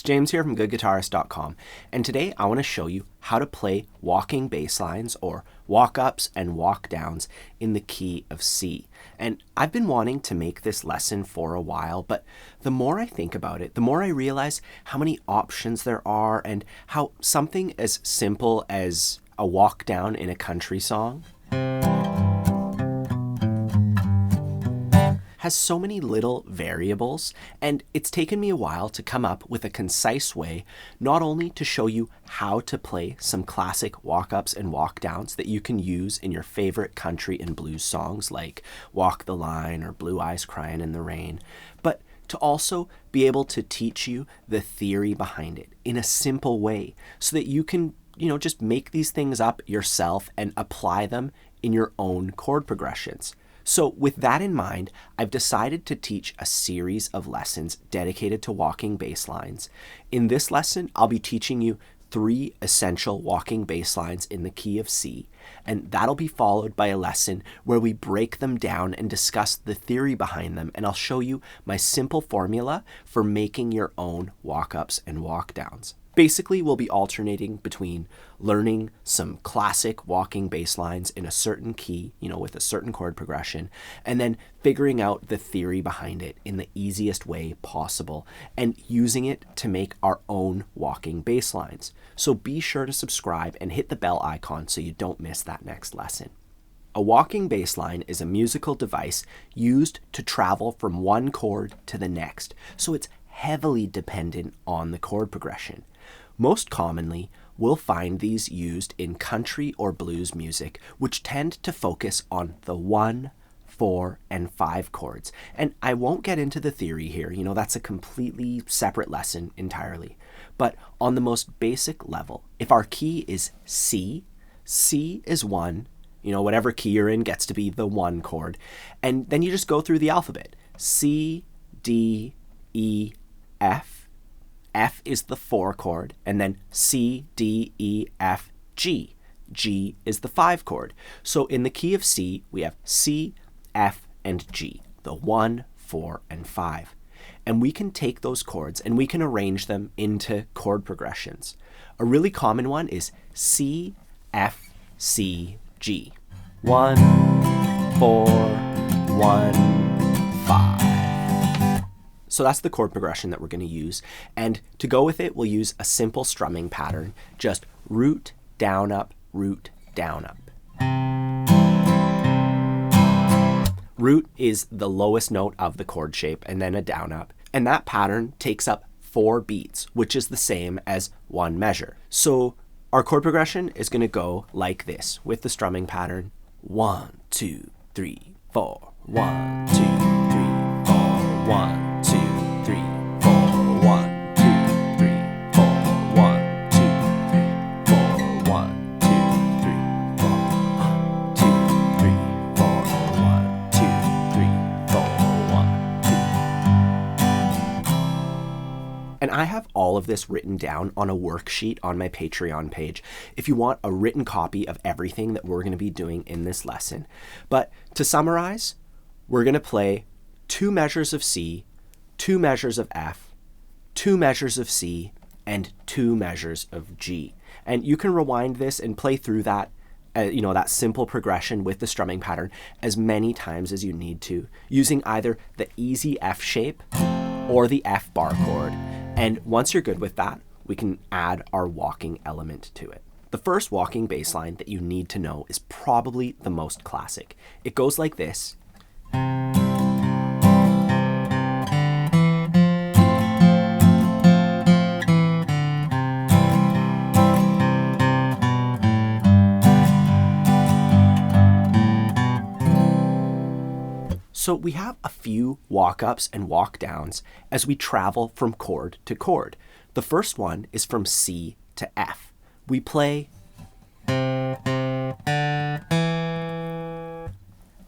James here from goodguitarist.com, and today I want to show you how to play walking bass lines or walk-ups and walk-downs in the key of C. And I've been wanting to make this lesson for a while, but the more I think about it, the more I realize how many options there are and how something as simple as a walk down in a country song has so many little variables, and it's taken me a while to come up with a concise way not only to show you how to play some classic walk-ups and walk-downs that you can use in your favorite country and blues songs like Walk the Line or Blue Eyes Crying in the Rain, but to also be able to teach you the theory behind it in a simple way so that you can, just make these things up yourself and apply them in your own chord progressions. So with that in mind, I've decided to teach a series of lessons dedicated to walking bass lines. In this lesson, I'll be teaching you 3 essential walking bass lines in the key of C, and that'll be followed by a lesson where we break them down and discuss the theory behind them, and I'll show you my simple formula for making your own walk-ups and walk-downs. Basically, we'll be alternating between learning some classic walking bass lines in a certain key, with a certain chord progression, and then figuring out the theory behind it in the easiest way possible and using it to make our own walking bass lines. So be sure to subscribe and hit the bell icon so you don't miss that next lesson. A walking bass line is a musical device used to travel from one chord to the next, so it's heavily dependent on the chord progression. Most commonly, we'll find these used in country or blues music, which tend to focus on the 1, 4, and 5 chords. And I won't get into the theory here, that's a completely separate lesson entirely. But on the most basic level, if our key is C, C is 1, whatever key you're in gets to be the 1 chord. And then you just go through the alphabet. C, D, E, F. F is the 4 chord, and then C, D, E, F, G. G is the 5 chord. So in the key of C, we have C, F, and G, the 1, 4, and 5. And we can take those chords and we can arrange them into chord progressions. A really common one is C, F, C, G. 1, 4, 1, 5. So that's the chord progression that we're going to use. And to go with it, we'll use a simple strumming pattern. Just root, down, up, root, down, up. Root is the lowest note of the chord shape and then a down, up. And that pattern takes up 4 beats, which is the same as 1 measure. So our chord progression is going to go like this with the strumming pattern. 1, 2, 3, 4. 1, 2, 3, 4. 1. 2, 3, 4, 1, 2, 3, 4, 1, 2, 3, 4, 1, 2, 3, 4, 1, 2, 3, 4, 1, 2, 3, 4, 1, 2. And I have all of this written down on a worksheet on my Patreon page if you want a written copy of everything that we're going to be doing in this lesson. But to summarize, we're going to play 2 measures of C, 2 measures of F, 2 measures of C, and 2 measures of G. And you can rewind this and play through that, that simple progression with the strumming pattern as many times as you need to, using either the easy F shape or the F bar chord. And once you're good with that, we can add our walking element to it. The first walking bass line that you need to know is probably the most classic. It goes like this. So we have a few walk-ups and walk-downs as we travel from chord to chord. The first one is from C to F. We play,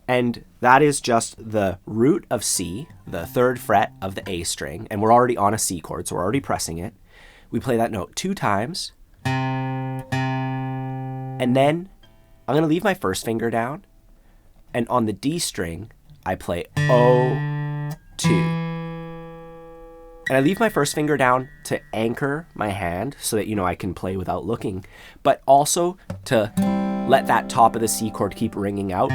and that is just the root of C, the 3rd fret of the A string, and we're already on a C chord, so we're already pressing it. We play that note 2 times, and then I'm going to leave my first finger down, and on the D string, I play O2. And I leave my first finger down to anchor my hand so that, I can play without looking, but also to let that top of the C chord keep ringing out.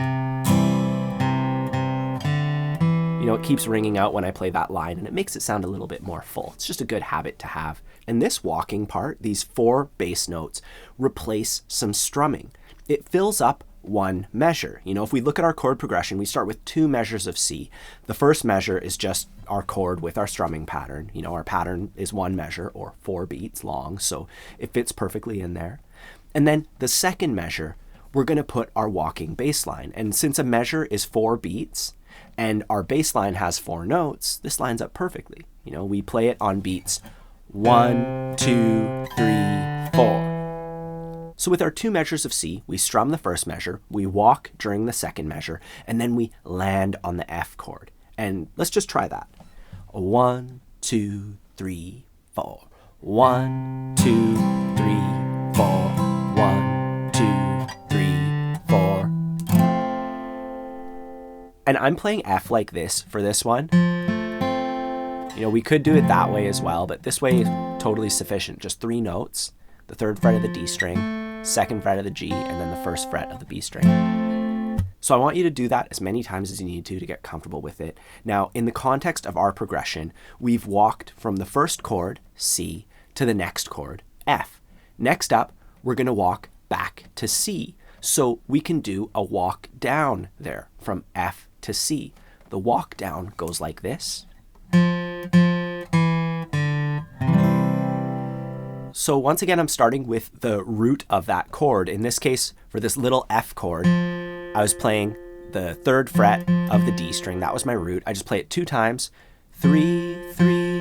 It keeps ringing out when I play that line, and it makes it sound a little bit more full. It's just a good habit to have. And this walking part, these 4 bass notes, replace some strumming. It fills up one measure. If we look at our chord progression, we start with 2 measures of C. The first measure is just our chord with our strumming pattern. Our pattern is 1 measure or 4 beats long, so it fits perfectly in there. And then the second measure, we're going to put our walking bass line. And since a measure is 4 beats and our bass line has 4 notes, this lines up perfectly. We play it on beats 1, 2, 3, 4. So with our 2 measures of C, we strum the first measure, we walk during the second measure, and then we land on the F chord. And let's just try that. 1, 2, 3, 4. 1, 2, 3, 4. 1, 2, 3, 4. And I'm playing F like this for this one. We could do it that way as well, but this way is totally sufficient. Just 3 notes, the 3rd fret of the D string, 2nd fret of the G, and then the 1st fret of the B string. So I want you to do that as many times as you need to get comfortable with it. Now, in the context of our progression, we've walked from the first chord, C, to the next chord, F. Next up, we're going to walk back to C. So we can do a walk down there from F to C. The walk down goes like this. So once again, I'm starting with the root of that chord. In this case, for this little F chord, I was playing the 3rd fret of the D string. That was my root. I just play it 2 times, 3, 3,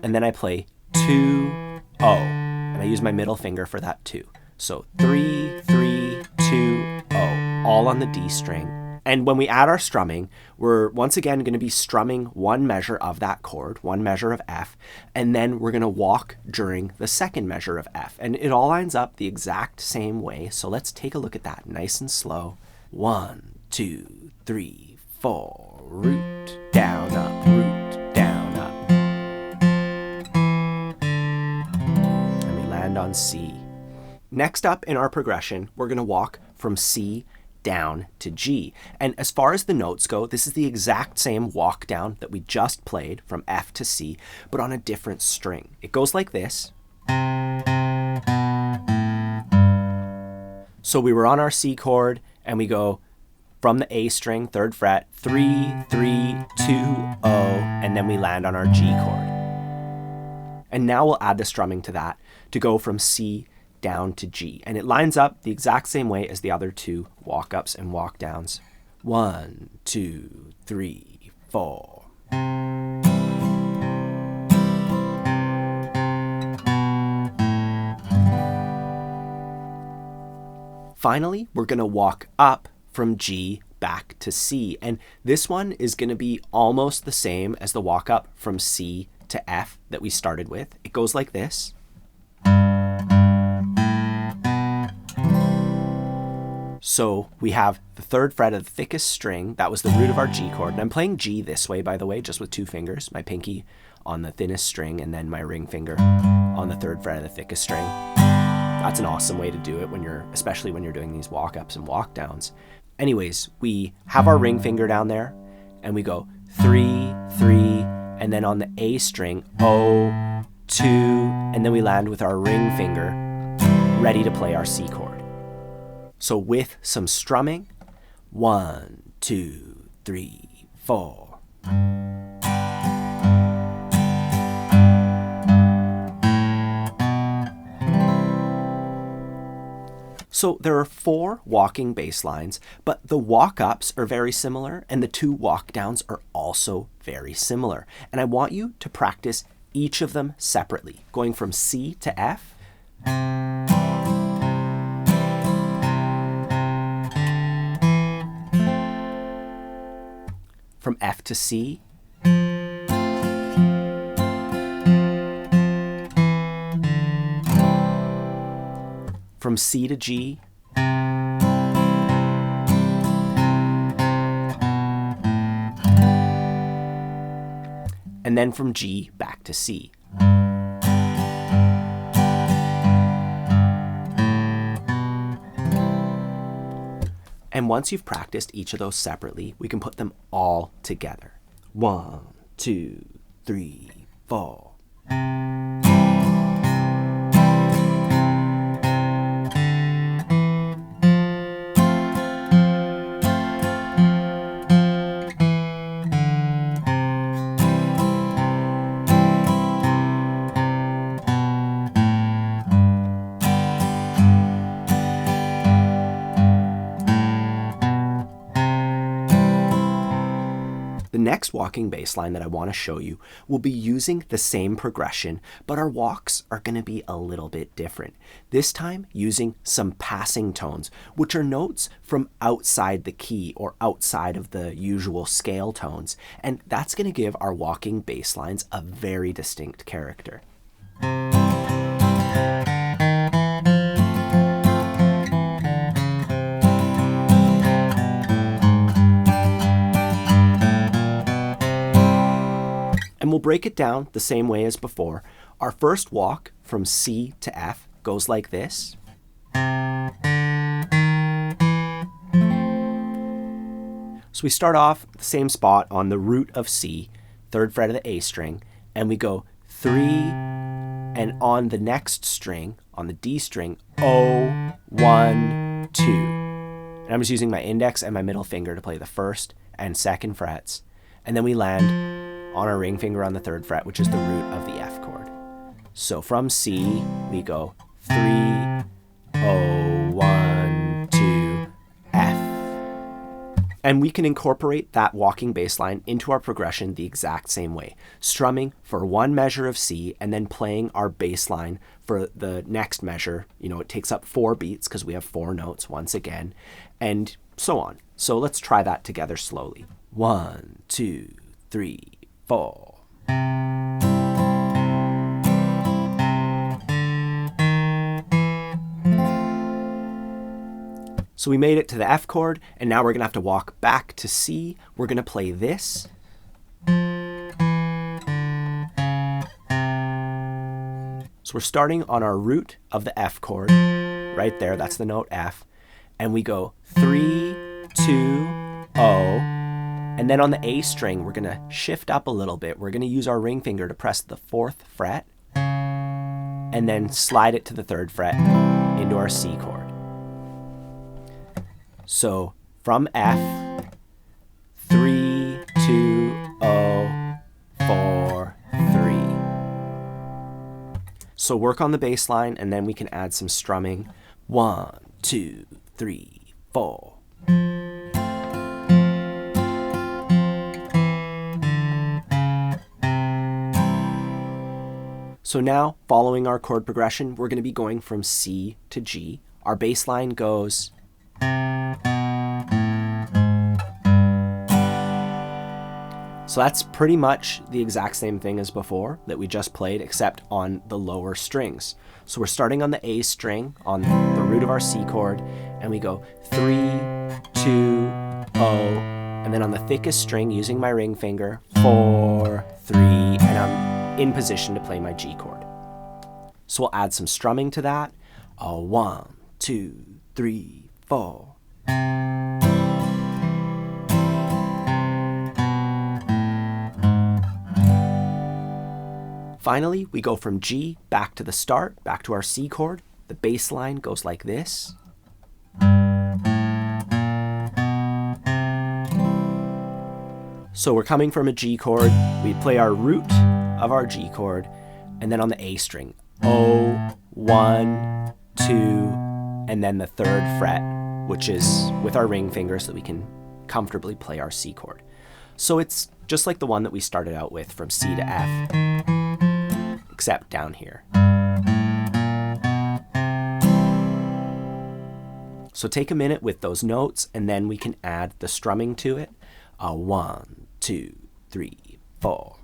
and then I play 2, O. And I use my middle finger for that 2. So 3, 3, 2, O, all on the D string. And when we add our strumming, we're once again going to be strumming 1 measure of that chord, 1 measure of F, and then we're going to walk during the 2nd measure of F. And it all lines up the exact same way. So let's take a look at that nice and slow. 1, 2, 3, 4, root, down, up, root, down, up. And we land on C. Next up in our progression, we're going to walk from C down to G. And as far as the notes go, this is the exact same walk down that we just played from F to C, but on a different string. It goes like this. So we were on our C chord, and we go from the A string, 3rd fret, 3, 3, 2, O, and then we land on our G chord. And now we'll add the strumming to that to go from C down to G. And it lines up the exact same way as the other 2 walk-ups and walk-downs. 1, 2, 3, 4. Finally, we're going to walk up from G back to C. And this one is going to be almost the same as the walk up from C to F that we started with. It goes like this. So we have the 3rd fret of the thickest string. That was the root of our G chord. And I'm playing G this way, by the way, just with 2 fingers. My pinky on the thinnest string and then my ring finger on the 3rd fret of the thickest string. That's an awesome way to do it especially when you're doing these walk-ups and walk-downs. Anyways, we have our ring finger down there and we go 3, 3, and then on the A string, O, 2, and then we land with our ring finger ready to play our C chord. So with some strumming, 1, 2, 3, 4. So there are 4 walking bass lines, but the walk-ups are very similar and the 2 walk-downs are also very similar. And I want you to practice each of them separately, going from C to F. From F to C. From C to G. And and then from G back to C. And once you've practiced each of those separately, we can put them all together. 1, 2, 3, 4. The next walking bass line that I want to show you will be using the same progression, but our walks are going to be a little bit different. This time using some passing tones, which are notes from outside the key or outside of the usual scale tones, and that's going to give our walking bass lines a very distinct character. And we'll break it down the same way as before. Our first walk from C to F goes like this. So we start off the same spot on the root of C, 3rd fret of the A string, and we go 3, and on the next string, on the D string, O, 1, 2. And I'm just using my index and my middle finger to play the 1st and 2nd frets. And then we land on our ring finger on the 3rd fret, which is the root of the F chord. So from C, we go 3, O, 1, 2, F. And we can incorporate that walking bass line into our progression the exact same way, strumming for one measure of C and then playing our bass line for the next measure. You know, it takes up 4 beats because we have 4 notes once again, and so on. So let's try that together slowly. 1, 2, 3, 4. So we made it to the F chord, and now we're going to have to walk back to C. We're going to play this. So we're starting on our root of the F chord, right there, that's the note F, and we go 3, 2, O, and then on the A string, we're going to shift up a little bit. We're going to use our ring finger to press the 4th fret, and then slide it to the 3rd fret into our C chord. So from F, 3, 2, O, 4, 3. So work on the bass line, and then we can add some strumming. 1, 2, 3, 4. So now, following our chord progression, we're going to be going from C to G. Our bass line goes. So that's pretty much the exact same thing as before that we just played, except on the lower strings. So we're starting on the A string, on the root of our C chord, and we go 3, 2, O, and then on the thickest string, using my ring finger, 4, 3, and I'm in position to play my G chord. So we'll add some strumming to that. 1, 2, 3, 4. Finally, we go from G back to the start, back to our C chord. The bass line goes like this. So we're coming from a G chord, we play our root of our G chord, and then on the A string, O, 1, 2, and then the 3rd fret, which is with our ring finger so that we can comfortably play our C chord. So it's just like the one that we started out with from C to F, except down here. So take a minute with those notes, and then we can add the strumming to it. 1, 2, 3, 4.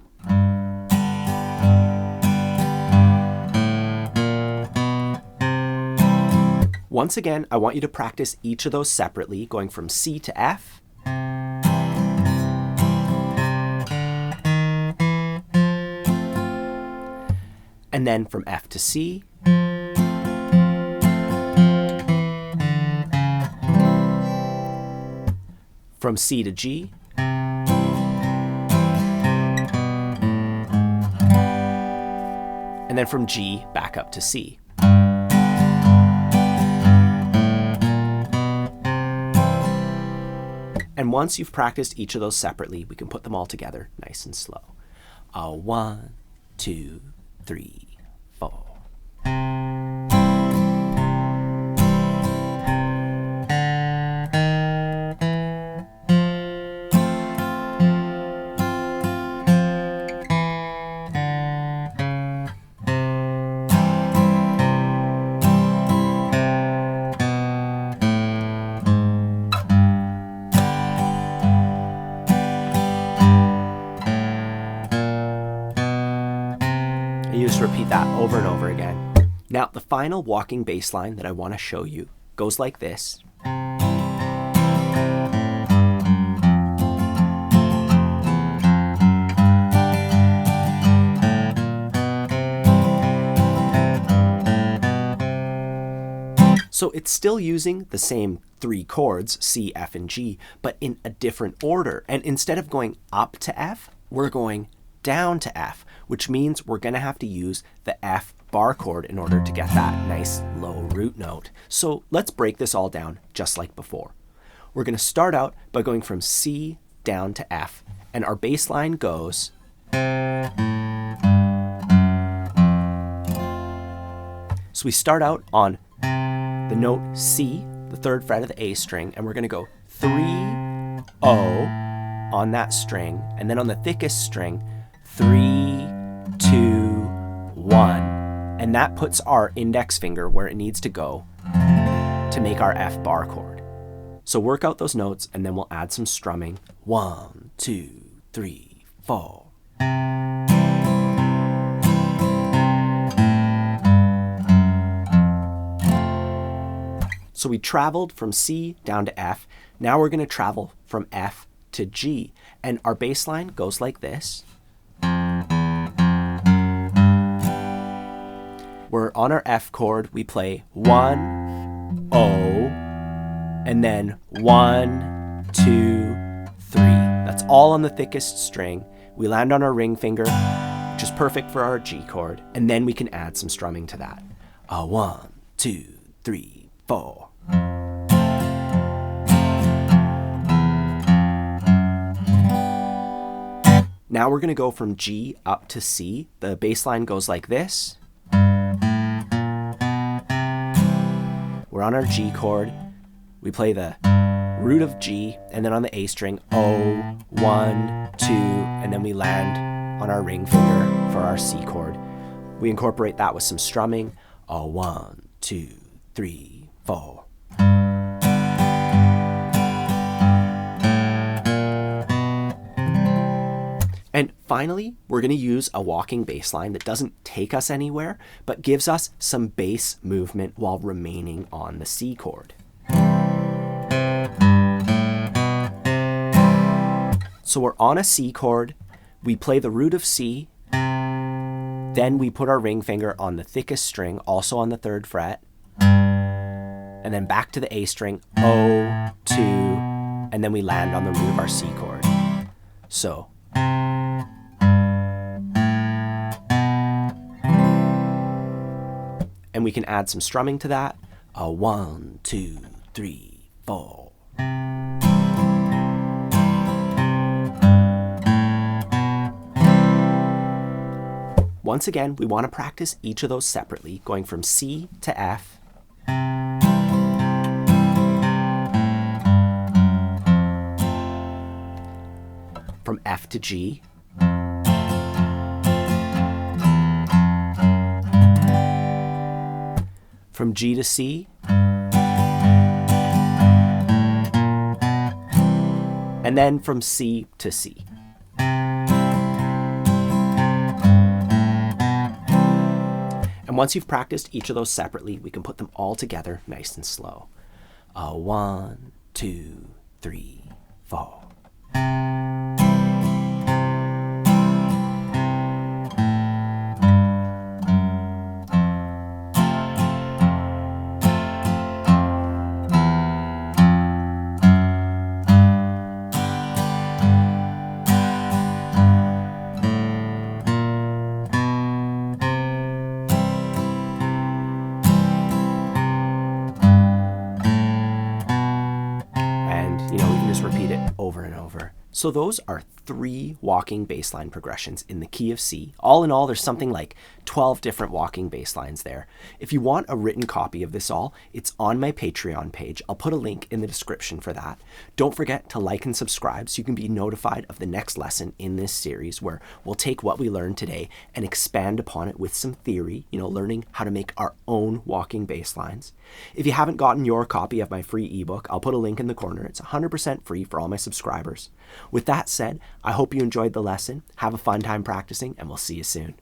Once again, I want you to practice each of those separately, going from C to F. And then from F to C. From C to G. And then from G back up to C. And once you've practiced each of those separately, we can put them all together nice and slow. 1, 2, 3, 4. You just repeat that over and over again. Now, the final walking bass line that I want to show you goes like this. So it's still using the same 3 chords, C, F, and G, but in a different order. And instead of going up to F, we're going down to F, which means we're going to have to use the F bar chord in order to get that nice low root note. So let's break this all down just like before. We're going to start out by going from C down to F, and our bass line goes. So we start out on the note C, the 3rd fret of the A string, and we're going to go 3, O on that string, and then on the thickest string, 3, 2, 1. And that puts our index finger where it needs to go to make our F bar chord. So work out those notes and then we'll add some strumming. 1, 2, 3, 4. So we traveled from C down to F. Now we're going to travel from F to G. And our bass line goes like this. We're on our F chord, we play 1, O, and then 1, 2, 3. That's all on the thickest string. We land on our ring finger, which is perfect for our G chord, and then we can add some strumming to that. 1, 2, 3, 4. Now we're going to go from G up to C. The bass line goes like this. We're on our G chord. We play the root of G, and then on the A string, O, 1, 2, and then we land on our ring finger for our C chord. We incorporate that with some strumming. 1, 2, 3, 4. And finally, we're going to use a walking bass line that doesn't take us anywhere, but gives us some bass movement while remaining on the C chord. So we're on a C chord, we play the root of C, then we put our ring finger on the thickest string, also on the 3rd fret, and then back to the A string, O, 2, and then we land on the root of our C chord. So. And we can add some strumming to that. 1, 2, 3, 4. Once again, we want to practice each of those separately, going from C to F. From F to G. From G to C, and then from C to C. And once you've practiced each of those separately, we can put them all together nice and slow. 1, 2, 3, 4. over and over. So those are 3 walking bass line progressions in the key of C. All in all, there's something like 12 different walking bass lines there. If you want a written copy of this all, it's on my Patreon page. I'll put a link in the description for that. Don't forget to like and subscribe so you can be notified of the next lesson in this series, where we'll take what we learned today and expand upon it with some theory, learning how to make our own walking bass lines. If you haven't gotten your copy of my free ebook, I'll put a link in the corner. It's 100% free for all my subscribers. With that said, I hope you enjoyed the lesson. Have a fun time practicing, and we'll see you soon.